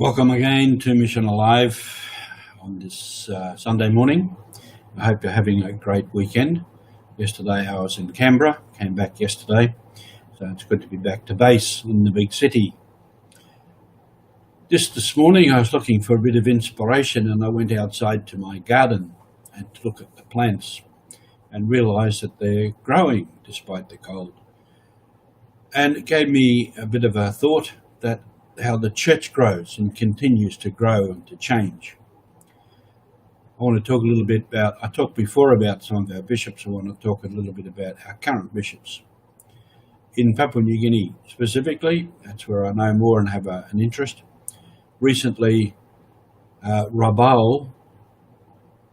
Welcome again to Mission Alive on this Sunday morning. I hope you're having a great weekend. Yesterday I was in Canberra, came back yesterday, so it's good to be back to base in the big city. Just this morning I was looking for a bit of inspiration and I went outside to my garden and to look at the plants and realised that they're growing despite the cold. And it gave me a bit of a thought that how the church grows and continues to grow and to change. I want to talk a little bit about, I talked before about some of our bishops. I want to talk a little bit about our current bishops. In Papua New Guinea specifically, that's where I know more and have an interest. Recently, Rabaul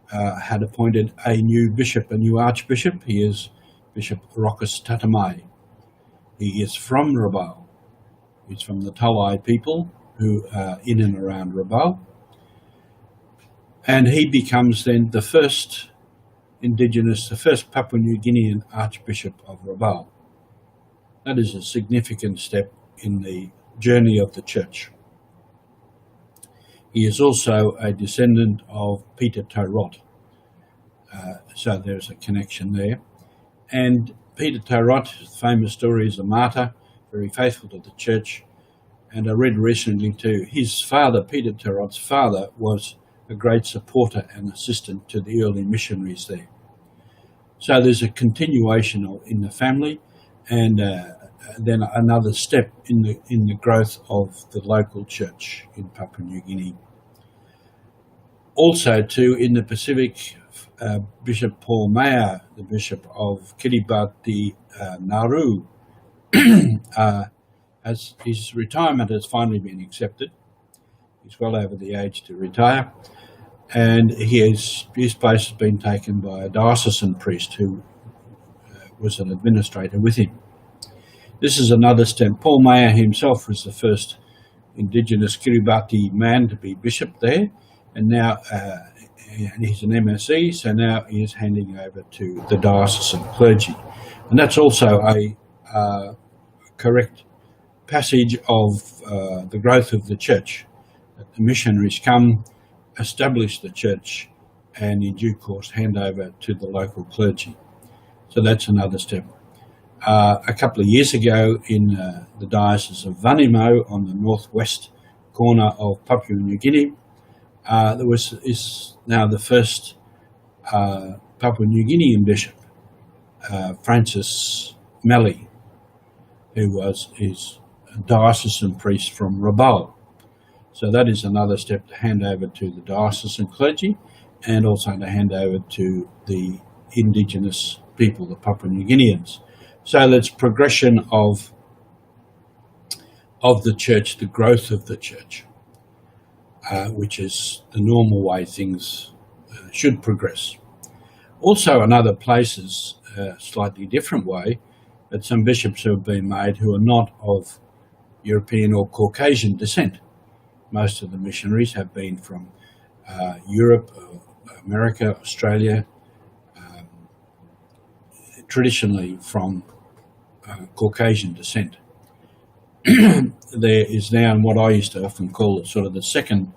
had appointed a new bishop, a new archbishop. He is Bishop Rokas Tatamai. He is from Rabaul. He's from the Talai people who are in and around Rabaul. And he becomes then the first Papua New Guinean Archbishop of Rabaul. That is a significant step in the journey of the church. He is also a descendant of Peter Taurot. So there's a connection there. And Peter Taurot, famous story, is a martyr, very faithful to the church. And I read recently too, his father, Peter Taurot's father, was a great supporter and assistant to the early missionaries there. So there's a continuation in the family and then another step in the growth of the local church in Papua New Guinea. Also too, in the Pacific, Bishop Paul Mayer, the Bishop of Kiribati Nauru, as his retirement has finally been accepted. He's well over the age to retire, and his place has been taken by a diocesan priest who was an administrator with him. This is another step. Paul Mayer himself was the first indigenous Kiribati man to be bishop there, and now and he's an MSC, so now he is handing over to the diocesan clergy. And that's also a correct passage of the growth of the church. That the missionaries come, establish the church, and in due course hand over to the local clergy. So that's another step. A couple of years ago in the diocese of Vanimo on the northwest corner of Papua New Guinea, there is now the first Papua New Guinean bishop, Francis Melly, who is a diocesan priest from Rabaul. So that is another step to hand over to the diocesan clergy and also to hand over to the indigenous people, the Papua New Guineans. So that's progression of the church, the growth of the church, which is the normal way things should progress. Also in other places, a slightly different way, that some bishops have been made who are not of European or Caucasian descent. Most of the missionaries have been from Europe, America, Australia, traditionally from Caucasian descent. There is now what I used to often call sort of the second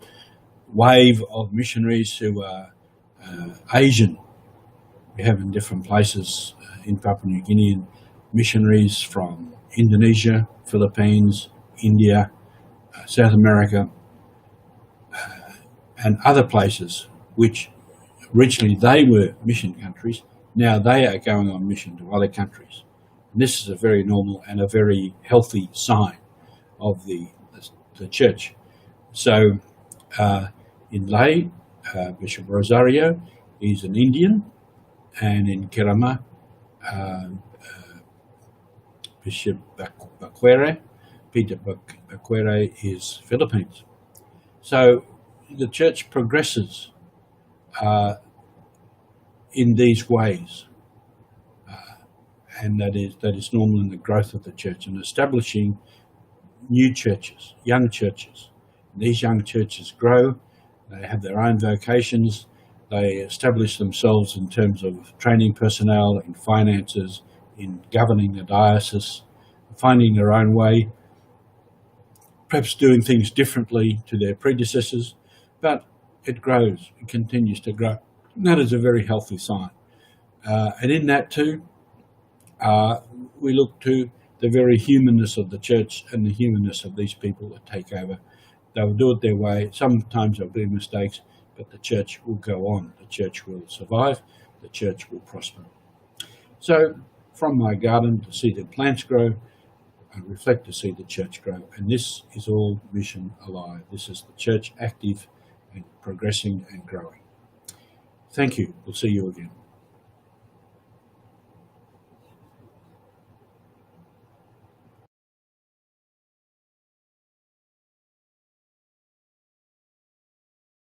wave of missionaries who are Asian. We have in different places in Papua New Guinea missionaries from Indonesia, Philippines, India, South America, and other places which originally they were mission countries. Now they are going on mission to other countries. And this is a very normal and a very healthy sign of the church. So in lay, Bishop Rosario is an Indian, and in Kerama, Bishop Baquere, Peter Baquere, is Philippines. So the church progresses in these ways, and that is normal in the growth of the church and establishing new churches, young churches. These young churches grow, they have their own vocations, they establish themselves in terms of training personnel, in finances, in governing the diocese, finding their own way, perhaps doing things differently to their predecessors, but it grows, it continues to grow. And that is a very healthy sign. And in that too, we look to the very humanness of the church and the humanness of these people that take over. They'll do it their way. Sometimes there'll be mistakes, but the church will go on. The church will survive. The church will prosper. So from my garden to see the plants grow, I reflect to see the church grow. And this is all mission alive. This is the church active and progressing and growing. Thank you. We'll see you again.